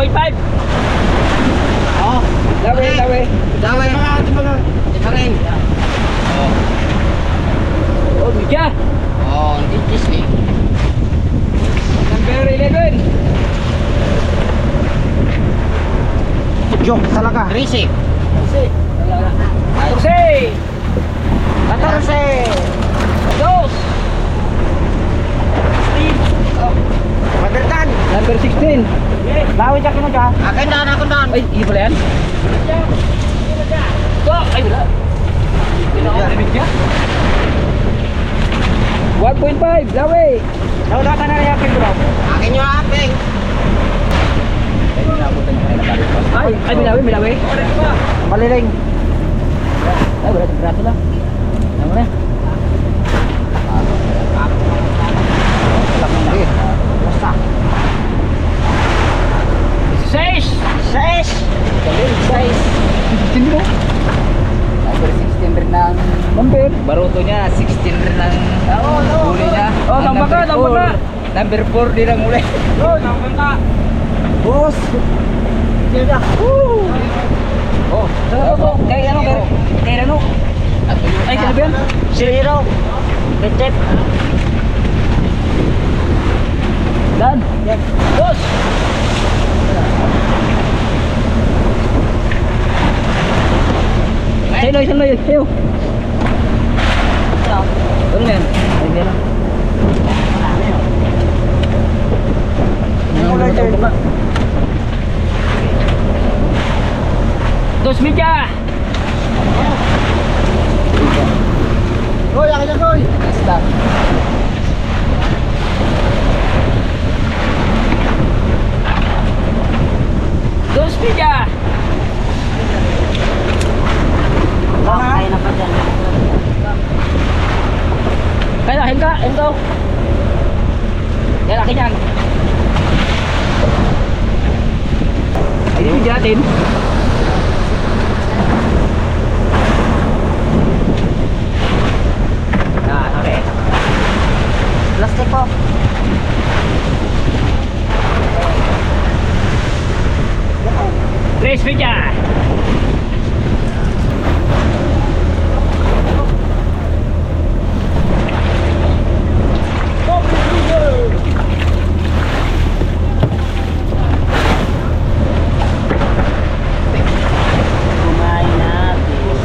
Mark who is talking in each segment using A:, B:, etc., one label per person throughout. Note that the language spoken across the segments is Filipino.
A: 1.5.
B: Oh.
A: Lawi, lawi.
B: Daway. Ito rin.
A: Oh, media.
B: Oh, inches ni.
A: Number 11.
C: Jok talaga.
B: 13.
A: 14.
C: 14.
A: Dos. 16. Oh.
C: Magertan.
A: Number 16.
C: Lawi siya kino dyan.
B: Akin dan, akin dan.
A: Ay, iya pala yan? Oh, ay wala. Media. 1.5. Lawi.
C: Nauna ka na rin yakin bro.
B: Akin yung ating.
A: Ay, milawi, milawi.
C: Maliling.
A: Ay, wala sa braso lang. Ano na?
C: Basta.
A: 6.
C: 6.
A: Hindi mo?
B: Number 16 rin ng
A: Number?
B: baruto niya, 16 rin ng huli niya.
A: Oh,
B: Ang
A: tama ka,
B: number
A: tama ka.
B: 4, Number 4 din ang huli.
A: Oh, nakakanta.
C: Boss. Sila.
B: Oh,
A: Kaya ano? Ay, kaya ba yan?
C: Zero. Bechet.
A: Dan. Dos. Sino, isang layo. Sino? Ano yan? Ay, yan lang.
C: Wala dyan.
A: Dos media.
C: Goy, akin na goy.
B: basta.
A: Dos media.
C: Kaya na pa dyan.
A: Kaya, hingga, hingga. Yan, akin yan. Ay, di media natin. Yan, okay.
C: Plastic po.
A: Tres media.
C: Kumain natin.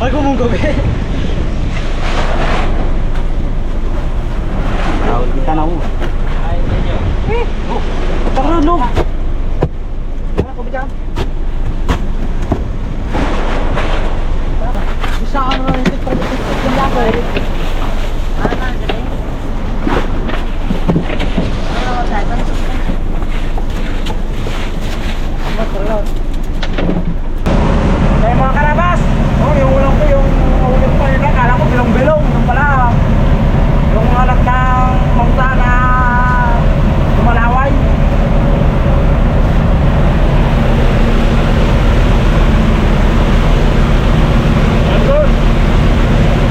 C: Ay, kumong gabi. Tawag kita na mo. Tarunong. Ano ko ba dyan? Bisa ka naman yung tiktok yung lako eh. May mga karabas! Oh, yung ulang ko, yung ulang ko nila, kala ko bilong-bilong, yung pala. Yung anak ng mangsa na lumalaway.
A: Nandun.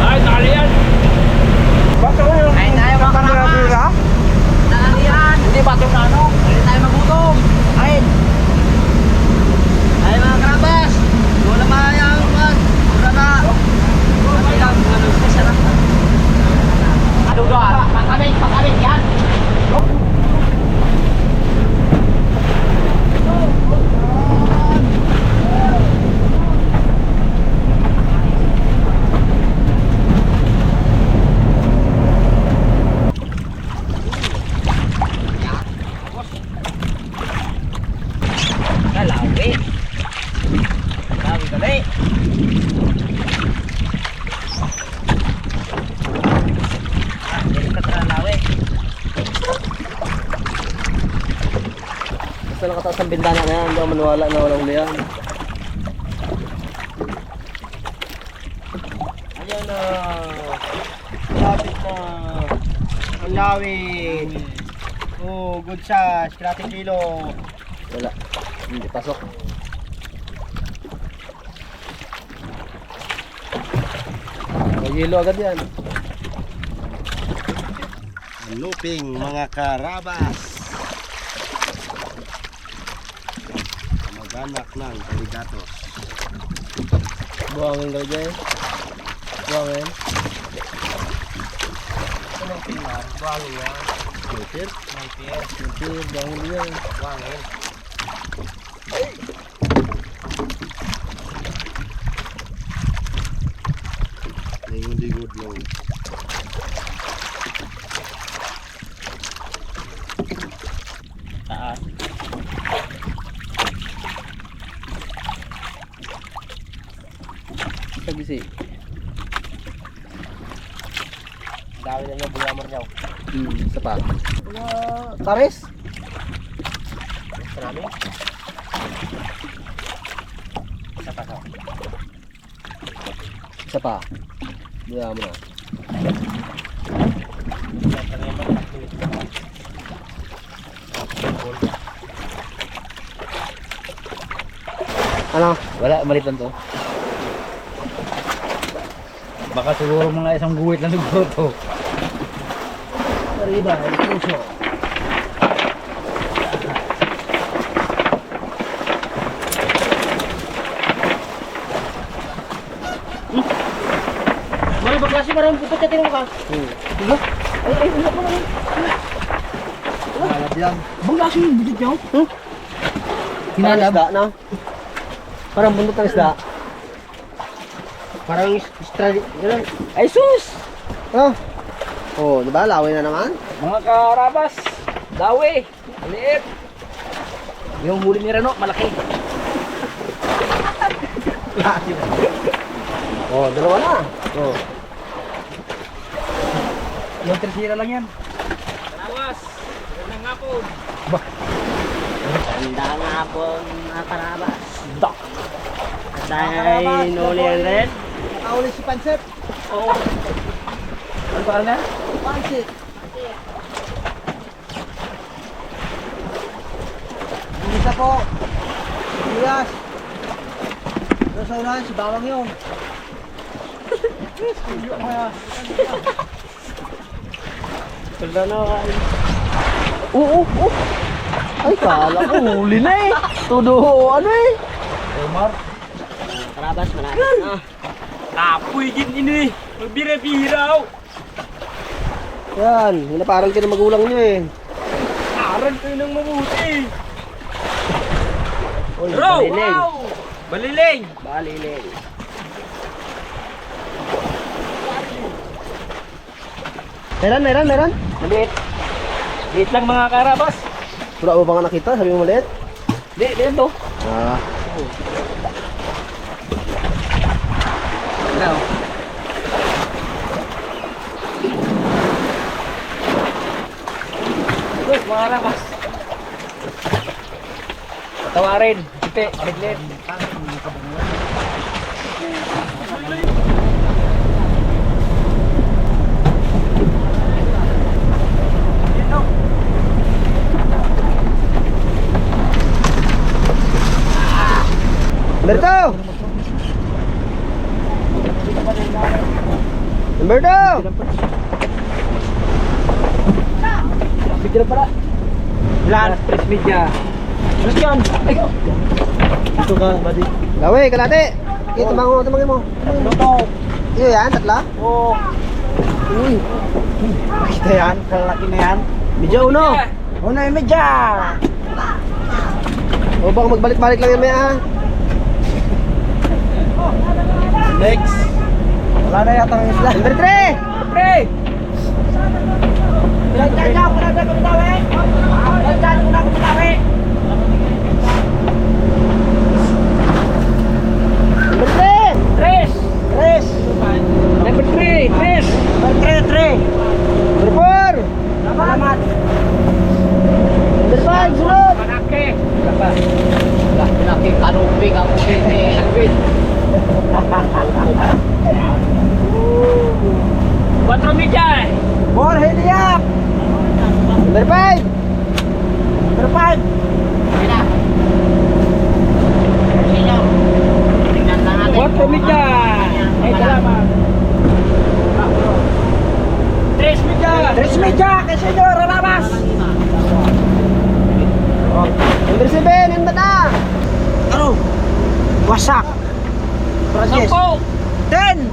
A: Ay, nakali yan.
C: Ba't ako yung
B: Ay, tayo mga karabas.
C: kamera-bira?
B: Nakalian. Hindi ba itong ano? Hindi tayo magutom.
C: Ay,
B: Ay mga karabas. Wala mayang man. Wala na. Kasi lang, ano, sarap na. Ano doon? Pangkabit yan. Lawi. Lawi gali. Jadi keteran lawi.
C: basta nakataas ang bintana na yan, hindi ako maniwala na walang ulihan.
B: yan na malapit na ang lawit. Oh, good size, kalating kilo.
D: Wala. Hindi pasok. Yelo agad yan.
B: Luping mga karabas. Mag-anak ng alligator.
D: Buhangin ka dyan. Buhangin.
B: Anong tingnan? Buhangin yan.
D: Sniper.
B: Sniper.
D: Sniper. Buhangin yan.
B: Buhangin. Lingon-lingod lang. Taas.
D: Sagisi.
B: Dami na niya, bulamor niya.
D: Isa pa. Taris.
B: Marami? Isa pa ka.
D: Isa pa. Buya mo na.
C: Ano?
D: Wala, malit lang to.
C: Baka siguro mga isang guwit lang siguro to.
D: Arriba, el puso.
B: Mari bagasi marang putot ka tinong ka.
D: Diba?
B: Ay, wala pa naman.
C: Alat yan.
B: Bagasi yung budget niyo?
D: Hinalab.
C: Isda na. Parang bundot ng isda.
B: Parang extra. Ganun.
C: Ay sus! Oh. Oh, di ba? Laway na naman.
A: Mga karabas, dawi, maliit. Yung huli ni Reno, malaki.
C: Oh, dalawa na. Oh.
A: Yung tersira lang yan. Karabas, ganda nga po.
B: Ganda nga po mga karabas. Dahil nuli ang red.
C: Nakauli si Pansip.
B: Oo.
A: Ano pa na?
C: Pansip. Isa po. Sibuyas. Doon sa unahan, si Bawang yun.
B: Ganda na kain.
C: Oo. Ay, kala ko huli na eh. Todo ano eh.
A: Omar.
B: Karabas, malapit na.
A: Tapoy din ini. Magbira-biraw.
C: Yan, hinaparan ka ng magulang niyo eh.
A: Aral kayo ng mabuti.
C: Oy,
A: Bro,
C: baliling.
A: wow! Baliling.
C: Baliling. Meron.
A: Maliit. Maliit lang mga karabas.
C: Wala mo ba nga nakita? Sabi mo ulit?
A: Di to.
C: Ah.
A: Ano? Good, mga karabas. Tawarin. Ite, liglit.
C: Humberto! Humberto!
A: Bigyan pala. Lan, press media. Terus yan. Ay,
C: Ito ka, buddy. Gawin, kalate! Okay, tumangin mo.
A: luto.
C: Iyo yan, tatla?
A: Oh.
C: Uy. Makita yan, kalaki na yan. Medyo uno. Uno yung medya. O baka magbalik-balik lang yan may ah.
A: Next.
C: Wala na yata ang isla. Number 3!
A: Pre!
C: Number 3!
A: Tres!
C: Tres!
A: Number 3, tres!
C: Number 3! Number 4!
A: Salamat!
C: Number 5, sunod!
A: Manake! Pinaki kanuping ang ulit ni Alvin. 4 media.
C: Ball Heliap.
B: Number 5.
C: Number 5.
A: Cuatro media. Ay, salamat. 3 media.
C: Tres media kay Senyor Alabas.
B: Number 7, yung bata.
C: Ano? Wasak. Prajes. 10.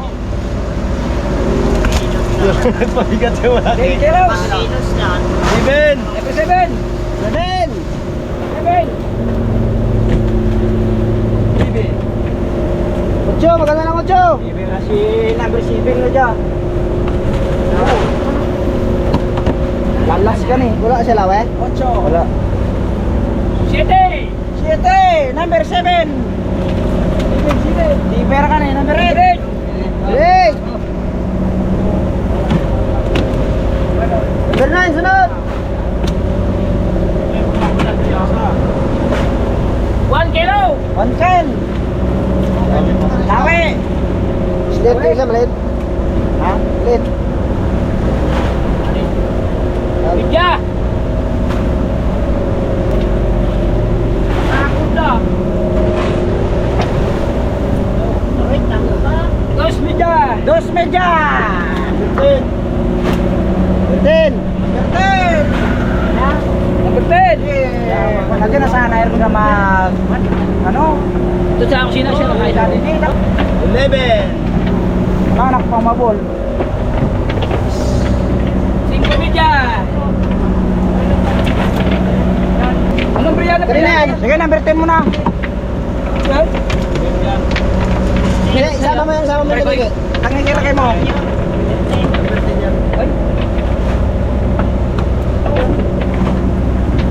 B: Pabigat yung malaki.
C: Kilos.
B: 7.
C: Number 7.
B: 7.
C: 7.
B: 8, maganda ng 8.
C: Ibig na si number 7 na dyan. Lalas ka ni.
B: Wala siya lawe?
C: 8.
B: Wala.
A: 7.
C: 7. Number 7. Diber ka ni. Number 8.
B: 8. Number 9, sunod.
A: 1 kilo.
C: 110. Lawi.
B: Slit, yung isa maliit.
C: Ha?
B: Slit.
A: Media. Nakakunda. 2 media.
C: 2 media.
B: 10. 10.
C: Number 10.
A: Number 10.
C: Lagyan na sana air mga mag... Ano?
A: Ito sa kusina siya.
C: Ay, dati dito.
B: 11.
C: Anak pang mabol.
A: 5 media. Anong briyana?
B: Kanina yan.
C: Sige, number 10 muna.
B: Sige, isama mo yan, isama mo yan.
C: Tangikira kayo mo.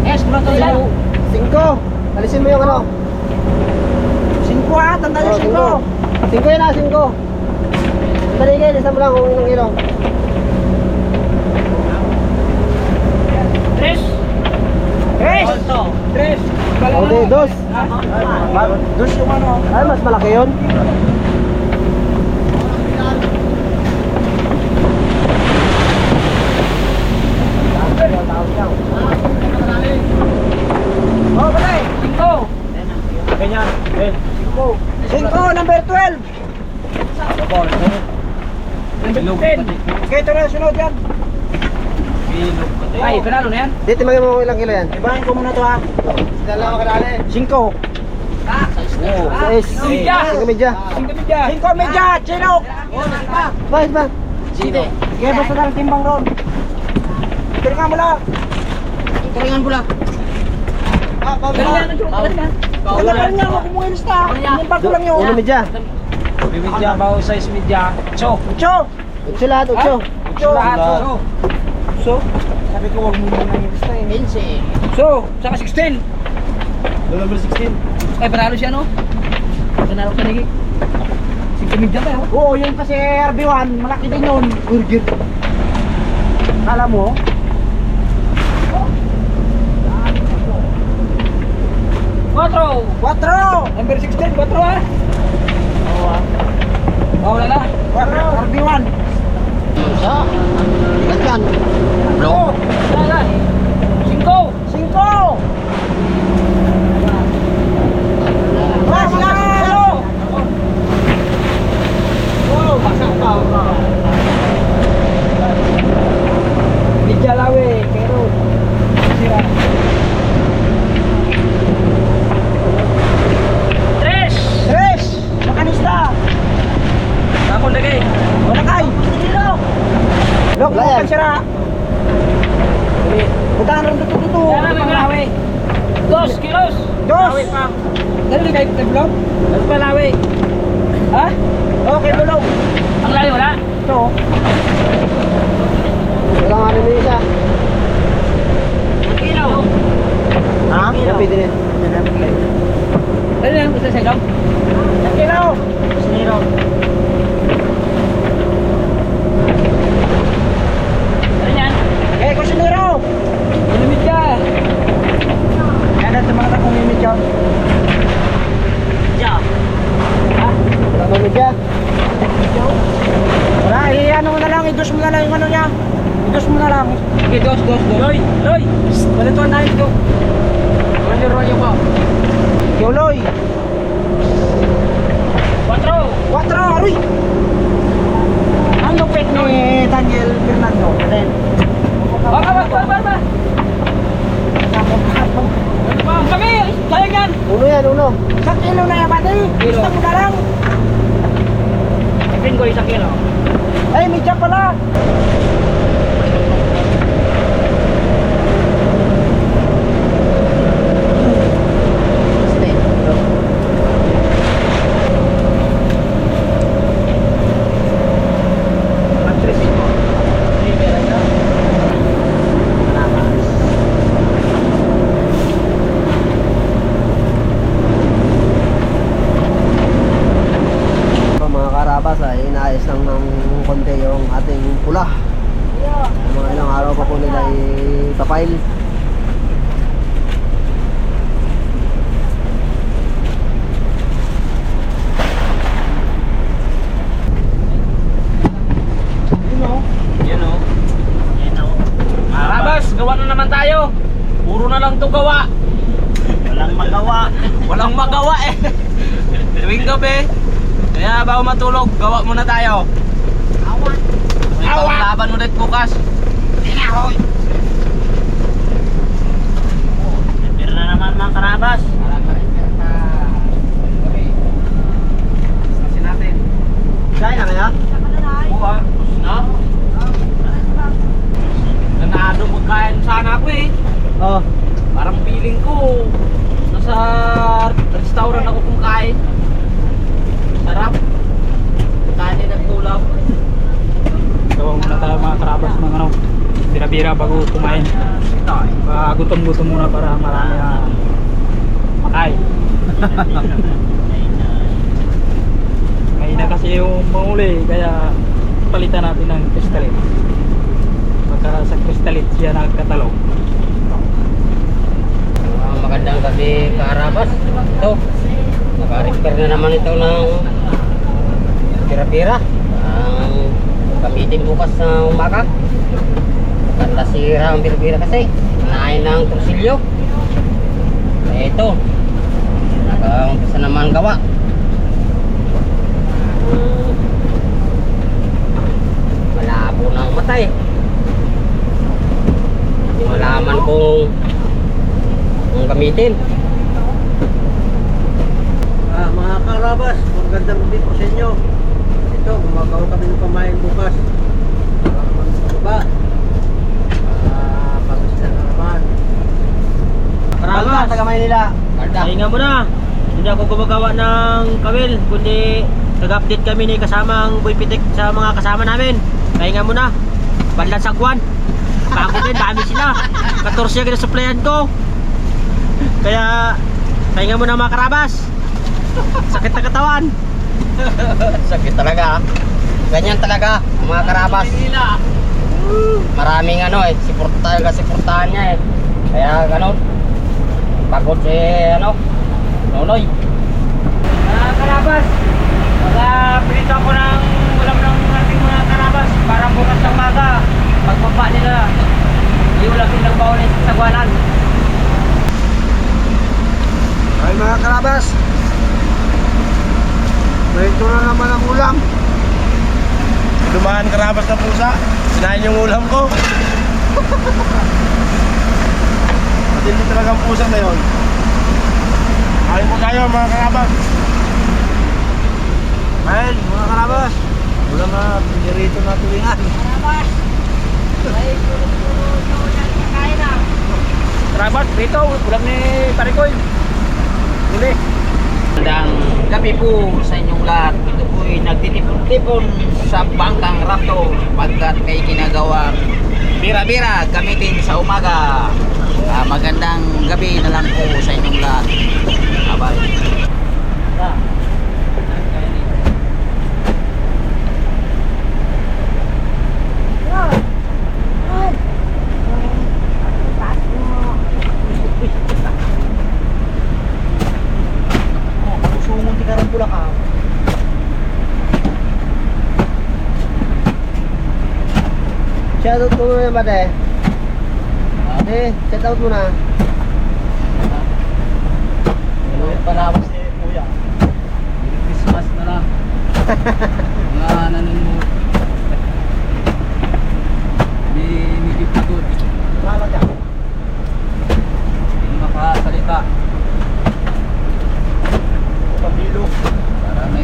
A: Yes, mula to yan.
B: 5. Alisin mo yung ano.
C: 5 ha, tanda yung 5.
B: 5 yan na, 5. Taligay, isa mo lang kung ilang kilo.
A: 3.
C: Tres.
A: 3.
B: Okay, 2.
C: Dos yung ano.
B: Ay, mas malaki yun.
C: Oh, balay.
A: 5.
C: Ganyan. 5, number 12.
A: Number 10.
C: Okay, ito na sunod yan.
A: Ay, panalo na yan.
B: Dito, magyan mo kung ilang kilo yan.
C: Ibahin ko muna to ha.
B: Dalawa kadali.
C: 5.
B: 6.
A: Media.
B: 5 medya.
A: 5 media.
C: 5 medya, Chinok.
B: Bakit ba?
A: Sino?
C: Sige, basta lang timbang ron. Tiringan mo lang.
A: Galingan ko lang. Galingan ko lang.
C: Wala pa rin niya ako kumuha lista. Timbang ko lang yun.
B: 1 medya.
A: Media, bawo size media. So,
C: 8.
B: 8 lahat, 8.
C: So, sabi ko wag mo muna yung lista eh.
A: So, saka 16.
B: Number 16.
A: Ay, panalo siya, no? Panalo ka nigi. 5 media ba, oh?
C: Oo, yun kasi RB1, malaki din yun. Urgent. Alam mo?
A: Quatro.
C: 4.
A: Number 16, 4 ha? Oo, wala na.
C: 4, RB1.
B: Ilan yan?
C: Oo.
A: Wala na. 5.
C: 5. Mas na!
A: Oh, baksak pa. Media lawe, pero sira. 3.
C: 3. Makanista.
A: Ako lagay.
C: Wala kay. Lok,
B: Wala yan.
C: sira. Butaan rin tutututu.
A: Wala na lawe. 2 kilos.
C: 2.
A: Lawe pa. Dali kay teblog. Dali pa lawe. Ha?
C: Okay, bulog.
A: Ang lawe wala.
C: Ito.
B: Wala nga rin yung isa.
A: Kilo.
C: Ha?
B: Yan, pwede na.
A: Dali lang sa sa dog.
C: Kilo. Siniro.
A: Dali yan.
C: Eh, kusiniro.
A: Limit ka.
C: Yan sa mga takong imit yan.
A: Ja. Ha?
B: Wala ba medya?
C: Wala, ano mo na lang, idos mo na lang yung ano niya. Idos mo na lang.
A: Okay, dos. Loy! Balituan tayo dito. Rolyo ko.
C: Yo, Loy. 4, aroy. Ang lupit ni Daniel Fernando. Then,
A: Ba! Kami! Sayang yan!
C: uno yan, uno. Sa kilo na yan, pati.
A: Kilo.
C: Gusto mo na lang.
A: Ipin ko 1 kilo.
C: Ay, may tiyak pala.
B: Mga karabas ay inaayos lang ng konti yung ating pula. Mga ilang araw pa po nila ipapail.
A: Karabas, gawa na naman tayo. Puro na lang to gawa. Walang magawa eh. Tuwing gabi. Kaya bago matulog, gawa muna tayo. May panglaban ulit bukas.
B: Pero na naman mga karabas.
A: Kasi natin.
B: Kaya na kaya?
A: Oo, na? Nanado magkain sana ako eh.
B: Oo.
A: Parang feeling ko nasa restaurant ako kumakain. Sarap. Kanin at tulap.
C: Gawa muna tayo mga karabas ng ano, bira-bira bago kumain. Gutom-gutom muna para marami na makain. Mahina kasi yung mahuli, kaya palitan natin ng kristalit. Pagka sa kristalit siya nagkatalog.
B: Magandang gabi karabas. Ito. Naka-repair na naman ito ng pira-pira. Ang gamitin bukas sa umaga. Maganda sira ang pira-pira kasi. Nain ng torsilyo. Eh ito. Naka-umpisa naman gawa. Malabo ng matay. Hindi malaman kung gamitin. Mga karabas, magandang gabi po sa inyo. Ito, gumagawa kami ng pamain bukas. Ba? Pag-isla na naman.
C: Karabas,
B: taga Maynila.
C: Pahinga mo na. Hindi ako gumagawa ng kawil, kundi nag-update kami ni kasamang Boy Pitik sa mga kasama namin. Pahinga mo na. Banlan sagwan. Bago din, dami sila. 14 yung kinasuplayan ko. Kaya, pahinga mo na mga karabas. Sakit na katawan.
B: Sakit talaga. Ganyan talaga, mga karabas. Maraming ano eh, siportahan niya eh. Kaya ganun. Pagod si Nonoy.
C: Mga karabas, pinito ako ng ulam ng ating mga karabas para bukas ng maga. Pagbaba nila, iulam nilang baunin sa sagwanan.
B: Ay mga karabas. Ito na naman ang ulam.
E: Dumaan karabas na pusa. Sinain yung ulam ko. Matindi talaga ang pusa na yun. Kain po tayo mga karabas.
B: Ayun, mga karabas. Ulam na pinirito na tulingan.
A: Karabas, dito, ulam ni Parikoy. Uli. Magandang gabi po sa inyong lahat. Ito po ay nagtitipon-tipon sa bangkang rapto pagkat kay ginagawang bira-bira gamitin sa umaga. Magandang gabi na lang po sa inyong lahat. Abay.
B: Shoutout mo muna ba, de? De, shoutout mo na.
D: Palawas ni Kuya. Merry Christmas na lang. Mga nanonood. Hindi pagod.
B: Salamat ka.
D: Hindi makasalita.
E: Pabilo.
D: Marami.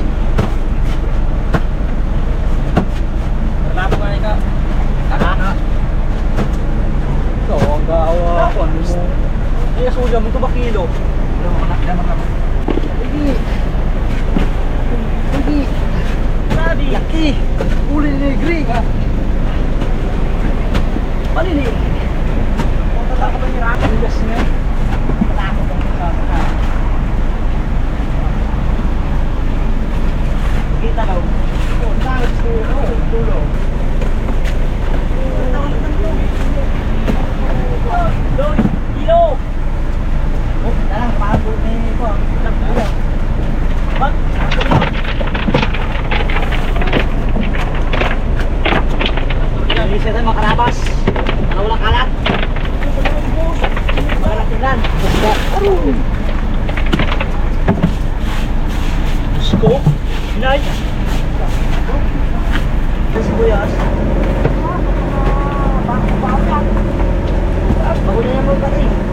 C: Trabaho ka ikaw.
D: Taka.
E: Ito, ang gawa ako. Ano mo? Ay, suya mo ito ba kilo?
B: Hindi. Hindi.
C: Sabi.
B: Laki. Uli ni Negri.
C: Malili. Tatakot ang hirap. Bigas niya. Tatakot ang hirap. Kita daw. Oh, takot ko. Tulo. Doy, ilo. Oh, tara, pago ni ko. Nagbuya. Bak. Hindi siya tayo makarabas. Para walang kalat. Mga tingnan. Sko. Inay. Sibuyas. Bago na naman pati.